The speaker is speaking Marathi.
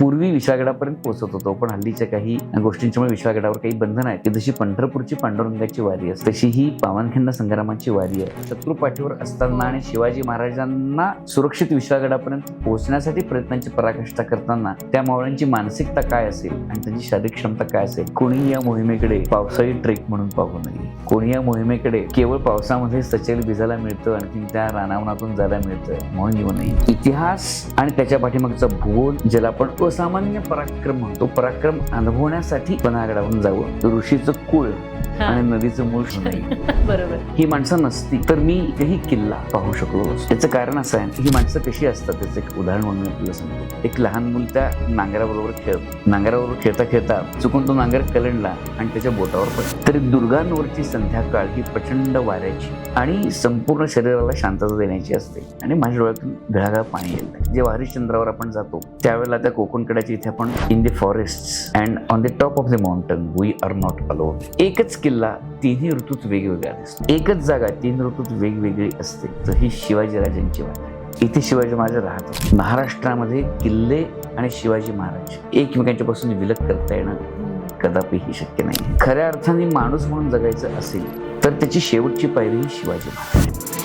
पूर्वी विशाळगडापर्यंत पोहोचत होतो, पण हल्लीच्या काही गोष्टींच्यामुळे विशाळगडावर काही बंधन आहे की जशी पंढरपूरची पांडुरंगाची वारी असते तशी ही पावनखिंड संग्रामाची वारी आहे. शत्रू पाठीवर असताना आणि शिवाजी महाराजांना सुरक्षित विशाळगडापर्यंत पोहोचण्यासाठी प्रयत्नांची पराकाष्ठा करताना त्या मावळ्यांची मानसिकता काय असेल आणि त्यांची शारीरिक क्षमता काय असेल, कोणी या मोहिमेकडे पावसाळी ट्रेक म्हणून पाहू नये. कोणी या मोहिमेकडे केवळ पावसामध्ये सचेल भिजायला मिळतं आणि त्या रानावनातून जायला मिळतं म्हणून येऊ नये. इतिहास आणि त्याच्या पाठीमागचा भूगोल ज्याला आपण असामान्य पराक्रम म्हणतो, पराक्रम अनुभवण्यासाठी पन्हाळगडावरून जावं. ऋषीचं कुळ आणि नदीचं मूळ बरोबर. ही माणसं नसती तर मी काही किल्ला पाहू शकलो. याचं कारण असं आहे, ही माणसं कशी असतात त्याचं एक उदाहरण म्हणून मी आपल्याला सांगतो. एक लहान मुल त्या नांगराबरोबर खेळतो. नांगराबरोबर खेळता खेळता चुकून तो नांगर कलंडला आणि त्याच्या बोटावर पडला. तरी दुर्गांवरची संध्याकाळ ही प्रचंड वाऱ्याची आणि संपूर्ण शरीराला शांतता देण्याची असते आणि माझ्या डोळ्यातून घळाघळा पाणी येईल. जेव्हा हरिश्चंद्रावर आपण जातो त्यावेळेला त्या कोकणकड्याच्या इथे आपण in the forest and on the top of the mountain we are not alone. एकच किल्ला तिन्ही ऋतूत वेगवेगळा असतो. एकच जागा तीन ऋतूत वेगवेगळी असते. तर ही शिवाजी राजांची वाट आहे. इथे शिवाजी महाराज राहतात. महाराष्ट्रामध्ये किल्ले आणि शिवाजी महाराज एकमेकांच्या पासून विलग करता येणं कदापिही शक्य नाही. खऱ्या अर्थाने माणूस म्हणून जगायचं असेल तर त्याची शेवटची पायरी ही शिवाजी महाराज.